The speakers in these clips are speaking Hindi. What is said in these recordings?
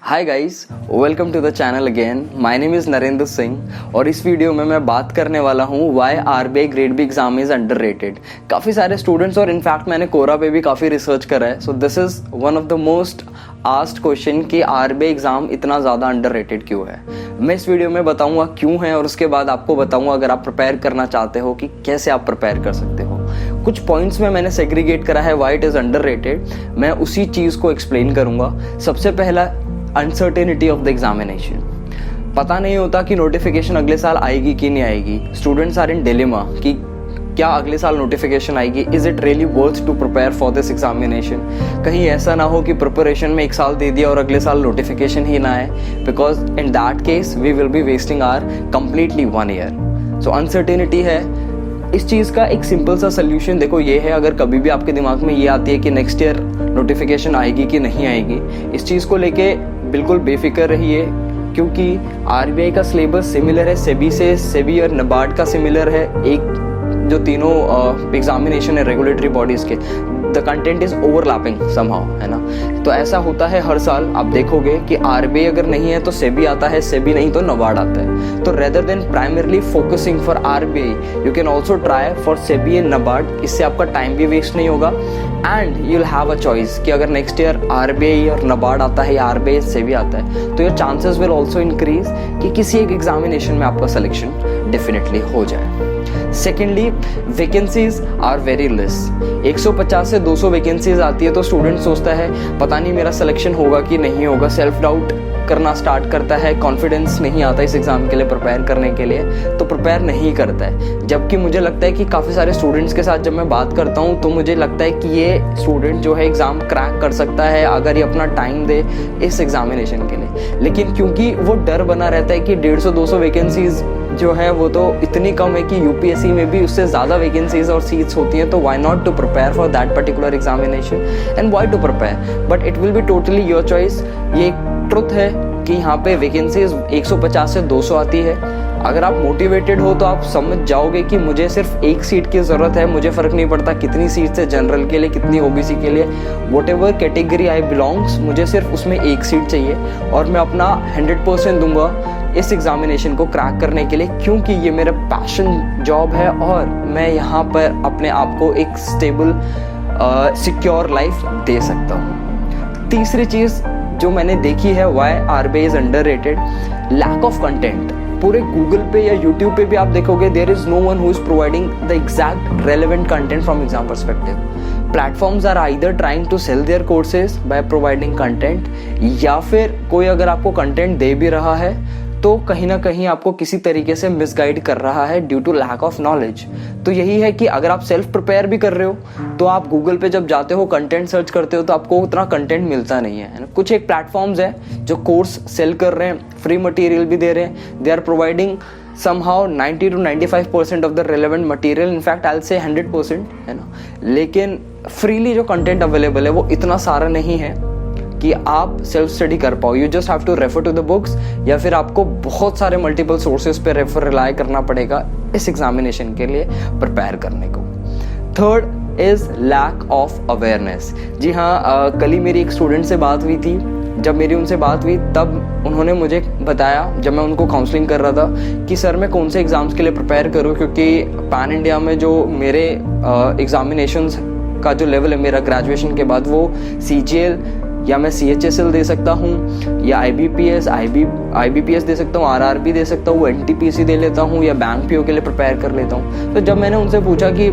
Hi guys, welcome to the channel again. My name is Narendra Singh और इस वीडियो में मैं बात करने वाला हूँ why RBI grade B exam is underrated. काफ़ी सारे स्टूडेंट्स और इनफैक्ट मैंने कोरा पे भी काफ़ी रिसर्च करा है। So this is one of the most asked question कि आरबीआई एग्जाम इतना ज़्यादा अंडररेटेड क्यों है। मैं इस वीडियो में बताऊँगा क्यों है और उसके बाद आपको बताऊँगा अगर आप प्रिपेयर करना चाहते हो कि कैसे आप प्रिपेयर कर सकते हो। कुछ पॉइंट्स में मैंने सेग्रीगेट करा है वाई इट इज़ अंडररेटेड। मैं उसी चीज़ को एक्सप्लेन करूँगा। सबसे पहला, अनसर्टेनिटी ऑफ द एग्जामिनेशन। पता नहीं होता कि नोटिफिकेशन अगले साल आएगी कि नहीं आएगी। स्टूडेंट्स आर इन डिलेमा कि क्या अगले साल नोटिफिकेशन आएगी, is it really worth to prepare for this examination. कहीं ऐसा ना हो कि प्रिपरेशन में 1 साल दे दिया और अगले साल नोटिफिकेशन ही ना आए, because in that case we will be wasting our completely 1 year. So uncertainty है। इस चीज़ का एक सिंपल सा सोल्यूशन देखो ये है, अगर कभी भी आपके दिमाग में ये आती है कि नेक्स्ट ईयर नोटिफिकेशन आएगी कि नहीं आएगी, इस चीज़ को लेके बिल्कुल बेफिक्र रहिए, क्योंकि आरबीआई का सिलेबस सिमिलर है सेबी से। सेबी और नबार्ड का सिमिलर है, एक जो तीनों एग्जामिनेशन है रेगुलेटरी बॉडीज़ के, the content is overlapping somehow, है ना। तो ऐसा होता है हर साल। आप देखोगे कि आरबीआई अगर नहीं है तो सेबी आता है, सेबी नहीं तो नबार्ड आता है। तो rather than primarily focusing for RBI, you can also try for SEBI and NABARD. इससे आपका टाइम भी वेस्ट नहीं होगा and you will have a choice कि अगर नेक्स्ट ईयर आरबीआई और नबार्ड आता है या आरबीआई सेबी आता है तो your chances will also increase कि किसी एक एग्जामिनेशन में आपका सिलेक्शन डेफिनेटली हो जाए। Secondly, vacancies are very less. 150 से 200 वैकेंसीज आती है तो स्टूडेंट सोचता है पता नहीं मेरा सिलेक्शन होगा कि नहीं होगा, सेल्फ डाउट करना स्टार्ट करता है, कॉन्फिडेंस नहीं आता इस एग्ज़ाम के लिए प्रिपेयर करने के लिए, तो प्रिपेयर नहीं करता है। जबकि मुझे लगता है कि काफ़ी सारे स्टूडेंट्स के साथ जब मैं बात करता हूँ तो मुझे लगता है कि ये स्टूडेंट जो है एग्ज़ाम क्रैक कर सकता है अगर ये अपना टाइम दे इस एग्जामिनेशन के लिए। लेकिन क्योंकि वो डर बना रहता है कि 150-200 वैकेंसीज जो है वो तो इतनी कम है कि यूपीएससी में भी उससे ज़्यादा वैकेंसीज और सीट्स होती हैं, तो why not to prepare for that particular examination and why to prepare, but it will be totally your choice. ये ट्रुथ है कि यहाँ पे वैकेंसीज 150 से 200 आती है। अगर आप मोटिवेटेड हो तो आप समझ जाओगे कि मुझे सिर्फ 1 सीट की ज़रूरत है, मुझे फ़र्क नहीं पड़ता कितनी सीट्स है जनरल के लिए, कितनी ओबीसी के लिए, what ever category I belongs, मुझे सिर्फ उसमें 1 सीट चाहिए और मैं अपना 100% दूंगा इस एग्जामिनेशन को क्रैक करने के लिए, क्योंकि ये मेरा पैशन जॉब है और मैं यहाँ पर अपने आप को एक स्टेबल सिक्योर लाइफ दे सकता हूँ। तीसरी चीज़ जो मैंने देखी है why RBI is underrated, lack of content. पूरे गूगल पे या यूट्यूब पे भी आप देखोगे there is no one who is providing the exact relevant content from exam perspective. Platforms are either trying to sell their courses by providing content, या फिर कोई अगर आपको कंटेंट दे भी रहा है तो कहीं ना कहीं आपको किसी तरीके से मिसगाइड कर रहा है due to lack of knowledge. तो यही है कि अगर आप सेल्फ प्रिपेयर भी कर रहे हो तो आप गूगल पे जब जाते हो कंटेंट सर्च करते हो तो आपको उतना कंटेंट मिलता नहीं है। कुछ एक प्लेटफॉर्म्स हैं जो कोर्स सेल कर रहे हैं, फ्री मटेरियल भी दे रहे हैं, they are providing somehow 90 to 95% of the relevant material, in fact I'll say 100%, है ना। लेकिन फ्रीली जो कंटेंट अवेलेबल है वो इतना सारा नहीं है कि आप सेल्फ स्टडी कर पाओ। You just have to refer to the books, या फिर आपको बहुत सारे मल्टीपल सोर्सेज पे रिलाई करना पड़ेगा इस एग्जामिनेशन के लिए प्रिपेयर करने को। Third is lack of awareness. जी हाँ, कल ही मेरी एक स्टूडेंट से बात हुई थी। जब मेरी उनसे बात हुई तब उन्होंने मुझे बताया, जब मैं उनको काउंसलिंग कर रहा था, कि सर मैं कौन से एग्ज़ाम्स के लिए प्रिपेयर करूँ, क्योंकि पैन इंडिया में जो मेरे एग्जामिनेशंस का जो लेवल है मेरा ग्रेजुएशन के बाद, वो CGL या मैं CHSL दे सकता हूँ, या IBPS दे सकता हूँ, RRB दे सकता हूँ, NTPC दे लेता हूँ, या बैंक PO के लिए प्रिपेयर कर लेता हूँ। तो जब मैंने उनसे पूछा कि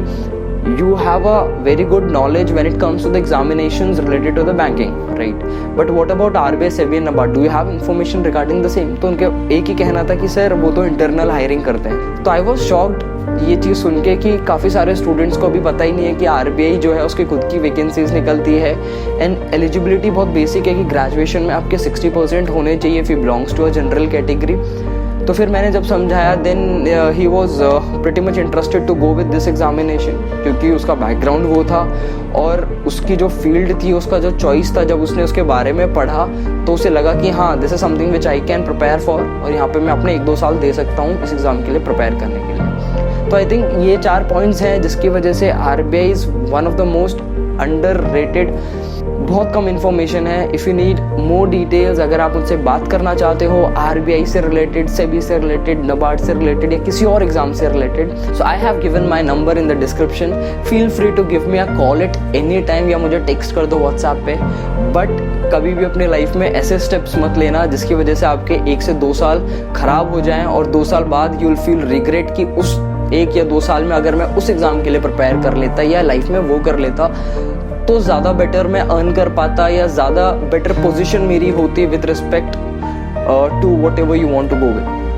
you have a very good knowledge when it comes to the examinations related to the banking, right? But what about RBI, SEBI and NABARD? Do you have information regarding the same? तो उनके एक ही कहना था कि सर वो तो इंटरनल हायरिंग करते हैं। तो आई वॉज शॉक्ड ये चीज़ सुन के कि काफ़ी सारे स्टूडेंट्स को अभी पता ही नहीं है कि आरबीआई जो है उसकी खुद की वैकेंसीज निकलती है एंड एलिजिबिलिटी बहुत बेसिक है कि ग्रेजुएशन में आपके 60% होने चाहिए if you belongs to a general category. तो फिर मैंने जब समझाया then he was pretty much interested to go with this examination, क्योंकि उसका बैकग्राउंड वो था और उसकी जो फील्ड थी, उसका जो चॉइस था, जब उसने उसके बारे में पढ़ा तो उसे लगा कि हाँ this is something which I can prepare for, और यहाँ पे मैं अपने 1-2 साल दे सकता हूँ इस एग्ज़ाम के लिए प्रिपेयर करने के लिए। तो आई थिंक ये 4 पॉइंट्स हैं जिसकी वजह से RBI is one of the most underrated बहुत कम इन्फॉर्मेशन है। If you need more details, अगर आप उनसे बात करना चाहते हो RBI से रिलेटेड, सेबी से रिलेटेड, नबार्ड से रिलेटेड या किसी और एग्जाम से रिलेटेड, so I have given my number in the description. Feel free to give me a call at any time या मुझे टेक्स्ट कर दो व्हाट्सएप पे। बट कभी भी अपने लाइफ में ऐसे स्टेप्स मत लेना जिसकी वजह से आपके 1 से 2 साल खराब हो जाएं और 2 साल बाद यू विल फील रिग्रेट कि उस 1 या 2 साल में अगर मैं उस एग्ज़ाम के लिए प्रिपेयर कर लेता या लाइफ में वो कर लेता तो ज़्यादा बेटर मैं अर्न कर पाता या ज़्यादा बेटर पोजीशन मेरी होती with respect to whatever you want to go with.